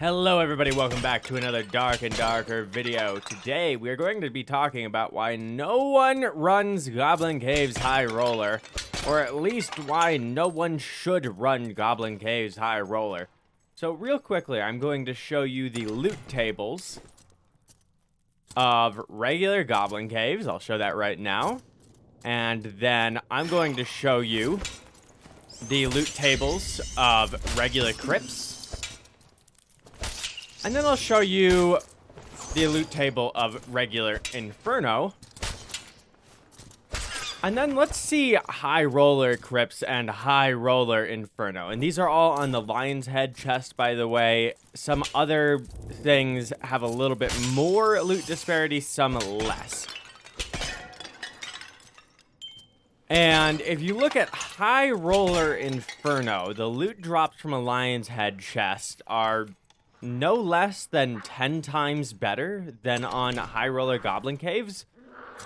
Hello everybody, welcome back to another Dark and Darker video. Today we are going to be talking about why no one runs Goblin Caves Highroller, or at least why no one should run Goblin Caves Highroller. So real quickly, I'm going to show you the loot tables of regular Goblin Caves. I'll show that right now. And then I'm going to show you the loot tables of regular crypts. And then I'll show you the loot table of regular Inferno. And then let's see Highroller Crypts and Highroller Inferno. And these are all on the Lion's Head chest, by the way. Some other things have a little bit more loot disparity, some less. And if you look at Highroller Inferno, the loot drops from a Lion's Head chest are no less than 10 times better than on Highroller Goblin Caves.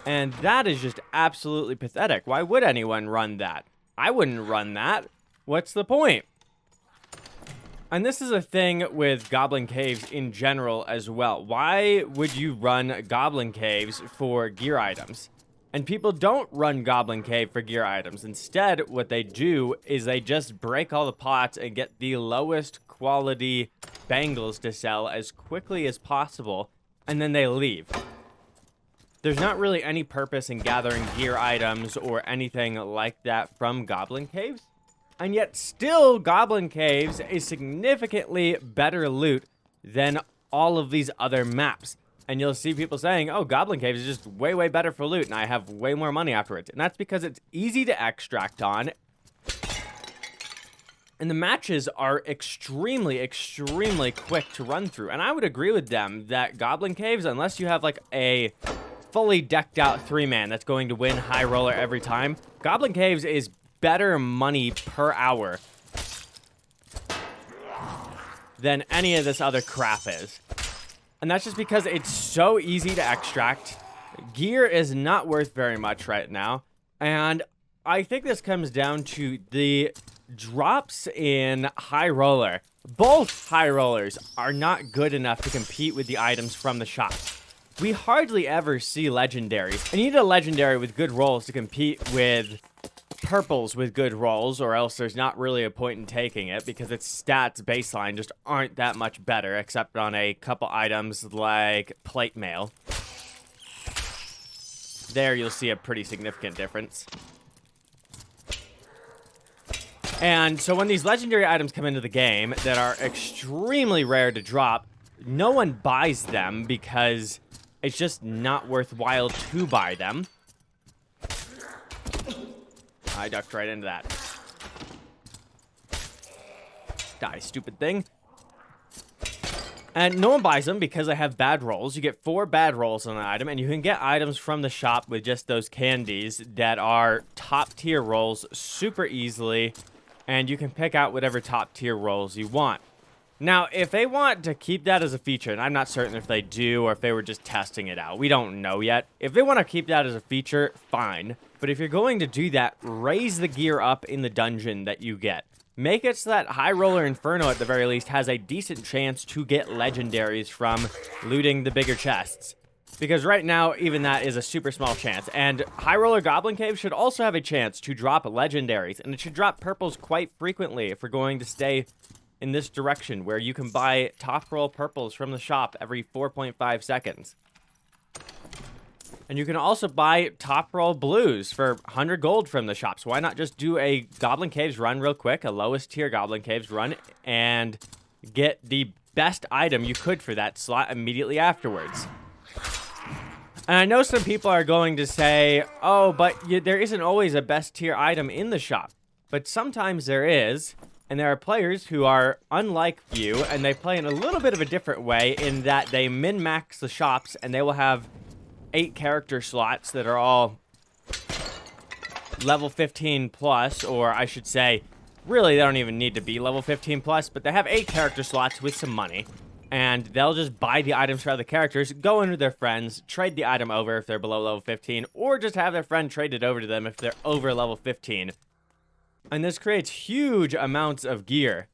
And that is just absolutely pathetic. Why would anyone run that? I wouldn't run that. What's the point? And this is a thing with Goblin Caves in general as well. Why would you run Goblin Caves for gear items? And people don't run Goblin Cave for gear items. Instead, what they do is they just break all the pots and get the lowest quality bangles to sell as quickly as possible, and then they leave. There's not really any purpose in gathering gear items or anything like that from Goblin Caves, and yet still Goblin Caves is significantly better loot than all of these other maps. And you'll see people saying, oh, Goblin Caves is just way, way better for loot, and I have way more money afterwards. And that's because it's easy to extract on. And the matches are extremely, extremely quick to run through. And I would agree with them that Goblin Caves, unless you have like a fully decked out 3-man that's going to win Highroller every time, Goblin Caves is better money per hour than any of this other crap is. And that's just because it's so easy to extract. Gear is not worth very much right now. And I think this comes down to the drops in Highroller. Both Highrollers are not good enough to compete with the items from the shop. We hardly ever see legendaries. I need a legendary with good rolls to compete with purples with good rolls, or else there's not really a point in taking it because its stats baseline just aren't that much better, except on a couple items like plate mail. There you'll see a pretty significant difference. And so when these legendary items come into the game that are extremely rare to drop, no one buys them because it's just not worthwhile to buy them. I ducked right into that. Die, stupid thing. And no one buys them because they have bad rolls. You get 4 bad rolls on an item, and you can get items from the shop with just those candies that are top tier rolls super easily, and you can pick out whatever top tier rolls you want. Now, if they want to keep that as a feature, and I'm not certain if they do or if they were just testing it out, we don't know yet. If they want to keep that as a feature, fine. But if you're going to do that, raise the gear up in the dungeon that you get. Make it so that Highroller Inferno, at the very least, has a decent chance to get legendaries from looting the bigger chests. Because right now, even that is a super small chance. And Highroller Goblin Cave should also have a chance to drop legendaries. And it should drop purples quite frequently if we're going to stay in this direction, where you can buy top roll purples from the shop every 4.5 seconds. And you can also buy top roll blues for 100 gold from the shop. So why not just do a Goblin Caves run real quick, a lowest tier Goblin Caves run, and get the best item you could for that slot immediately afterwards. And I know some people are going to say, oh, but there isn't always a best tier item in the shop. But sometimes there is. And there are players who are unlike you, and they play in a little bit of a different way in that they min-max the shops, and they will have 8 character slots that are all level 15 plus, or I should say, really they don't even need to be level 15 plus, but they have 8 character slots with some money, and they'll just buy the items for other characters, go in with their friends, trade the item over if they're below level 15, or just have their friend trade it over to them if they're over level 15. And this creates huge amounts of gear.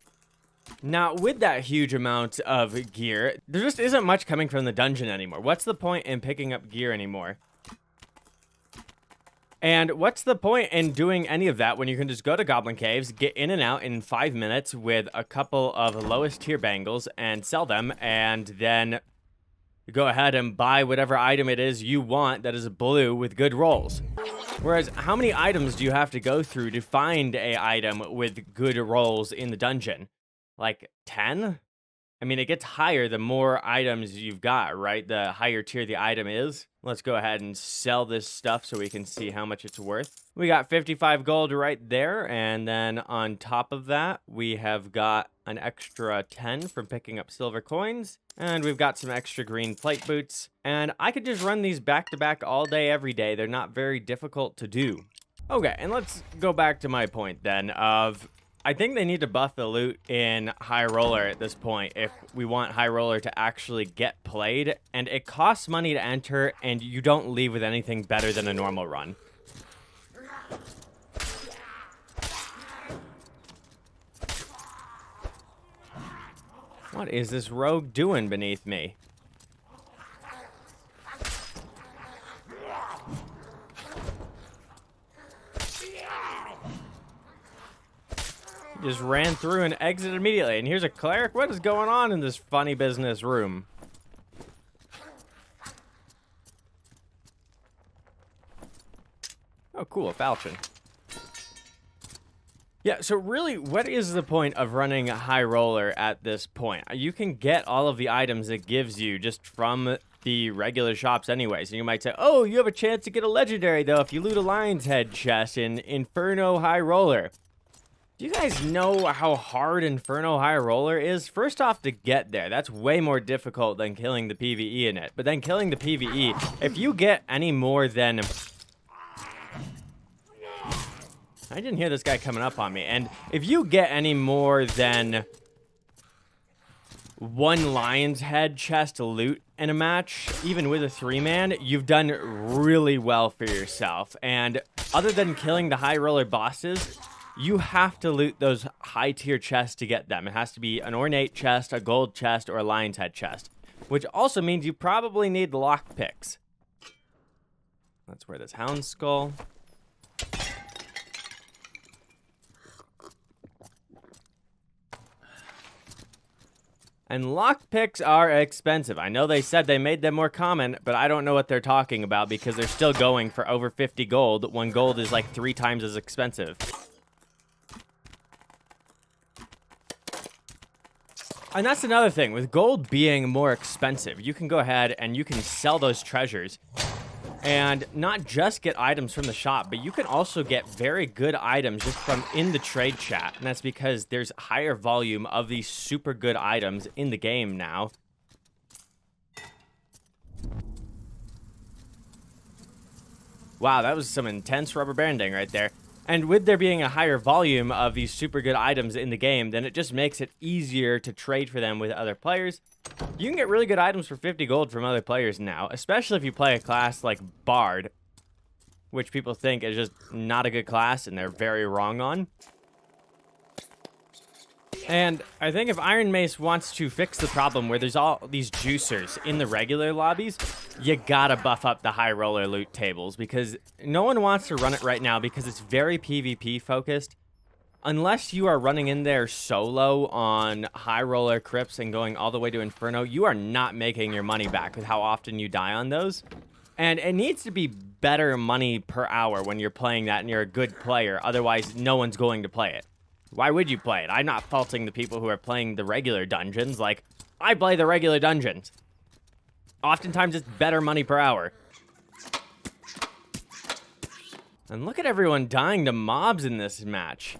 Now, with that huge amount of gear, there just isn't much coming from the dungeon anymore. What's the point in picking up gear anymore? And what's the point in doing any of that when you can just go to Goblin Caves, get in and out in 5 minutes with a couple of lowest tier bangles and sell them, and then go ahead and buy whatever item it is you want that is blue with good rolls. Whereas, how many items do you have to go through to find a item with good rolls in the dungeon? Like 10? I mean, it gets higher the more items you've got, right? The higher tier the item is. Let's go ahead and sell this stuff so we can see how much it's worth. We got 55 gold right there, and then on top of that, we have got an extra 10 from picking up silver coins, and we've got some extra green plate boots, and I could just run these back-to-back all day, every day. They're not very difficult to do. Okay, and let's go back to my point then of I think they need to buff the loot in Highroller at this point if we want Highroller to actually get played, and it costs money to enter, and you don't leave with anything better than a normal run. What is this rogue doing beneath me? Just ran through and exited immediately. And here's a cleric. What is going on in this funny business room? Oh, cool, a falchion. Yeah, so really, what is the point of running Highroller at this point? You can get all of the items it gives you just from the regular shops anyways. And you might say, oh, you have a chance to get a legendary, though, if you loot a lion's head chest in Inferno Highroller. Do you guys know how hard Inferno Highroller is? First off, to get there, that's way more difficult than killing the PvE in it. But then killing the PvE, if you get any more than... I didn't hear this guy coming up on me. And if you get any more than one lion's head chest loot in a match, even with a 3-man, you've done really well for yourself. And other than killing the Highroller bosses, you have to loot those high-tier chests to get them. It has to be an ornate chest, a gold chest, or a lion's head chest. Which also means you probably need lockpicks. That's where this hound skull. And lockpicks are expensive. I know they said they made them more common, but I don't know what they're talking about because they're still going for over 50 gold when gold is like 3 times as expensive. And that's another thing, with gold being more expensive, you can go ahead and you can sell those treasures and not just get items from the shop, but you can also get very good items just from in the trade chat. And that's because there's higher volume of these super good items in the game now. Wow, that was some intense rubber banding right there. And with there being a higher volume of these super good items in the game, then it just makes it easier to trade for them with other players. You can get really good items for 50 gold from other players now, especially if you play a class like Bard, which people think is just not a good class and they're very wrong on. And I think if Iron Mace wants to fix the problem where there's all these juicers in the regular lobbies, you gotta buff up the Highroller loot tables because no one wants to run it right now because it's very PvP focused. Unless you are running in there solo on Highroller crypts and going all the way to Inferno, you are not making your money back with how often you die on those. And it needs to be better money per hour when you're playing that and you're a good player. Otherwise, no one's going to play it. Why would you play it? I'm not faulting the people who are playing the regular dungeons. Like, I play the regular dungeons. Oftentimes, it's better money per hour. And look at everyone dying to mobs in this match.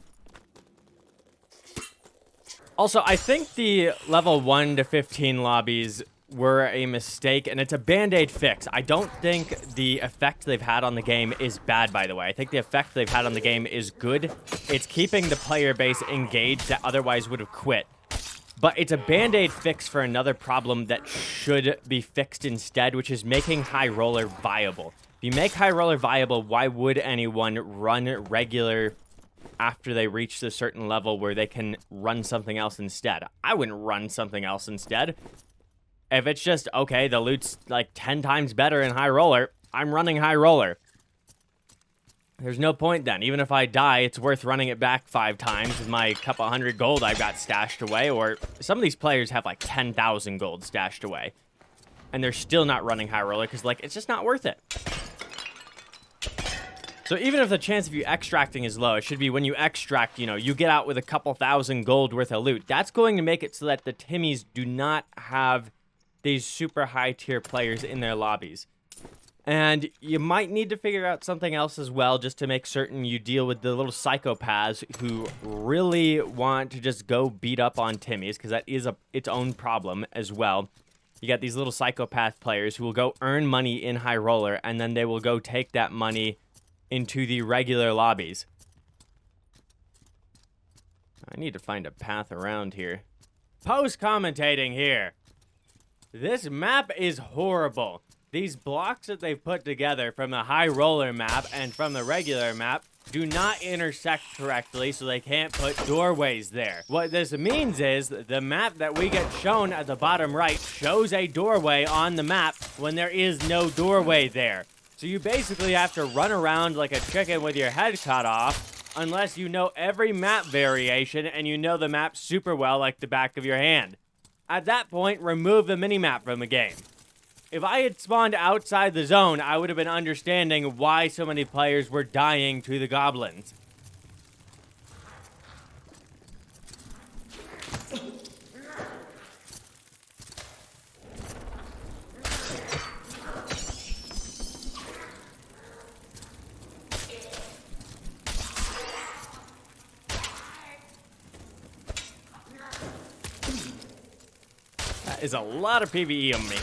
Also, I think the level 1 to 15 lobbies were a mistake, and it's a band-aid fix. I don't think the effect they've had on the game is bad, by the way. I think the effect they've had on the game is good. It's keeping the player base engaged that otherwise would have quit. But it's a band-aid fix for another problem that should be fixed instead, which is making Highroller viable. If you make Highroller viable, why would anyone run regular after they reach a certain level where they can run something else instead. I wouldn't run something else instead. If it's just, okay, the loot's like 10 times better in Highroller, I'm running Highroller. There's no point then. Even if I die, it's worth running it back 5 times with my couple hundred gold I've got stashed away. Or some of these players have like 10,000 gold stashed away. And they're still not running Highroller because, like, it's just not worth it. So even if the chance of you extracting is low, it should be when you extract, you know, you get out with a couple thousand gold worth of loot. That's going to make it so that the Timmies do not have these super high tier players in their lobbies. And you might need to figure out something else as well, just to make certain you deal with the little psychopaths who really want to just go beat up on Timmies, because that is its own problem as well. You got these little psychopath players who will go earn money in Highroller, and then they will go take that money into the regular lobbies. I need to find a path around here. Post-commentating here. This map is horrible. These blocks that they've put together from the Highroller map and from the regular map do not intersect correctly, so they can't put doorways there. What this means is the map that we get shown at the bottom right shows a doorway on the map when there is no doorway there. So you basically have to run around like a chicken with your head cut off unless you know every map variation and you know the map super well like the back of your hand. At that point, remove the minimap from the game. If I had spawned outside the zone, I would have been understanding why so many players were dying to the goblins. That is a lot of PvE on me.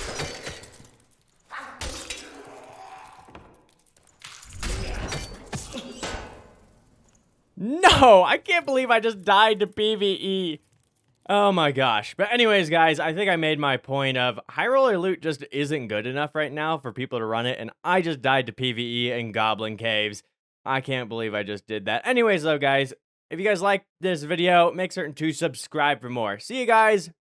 No, I can't believe I just died to PvE. Oh my gosh. But anyways, guys, I think I made my point of Highroller loot just isn't good enough right now for people to run it, and I just died to PvE in Goblin Caves. I can't believe I just did that. Anyways, though, guys, if you guys liked this video, make certain to subscribe for more. See you guys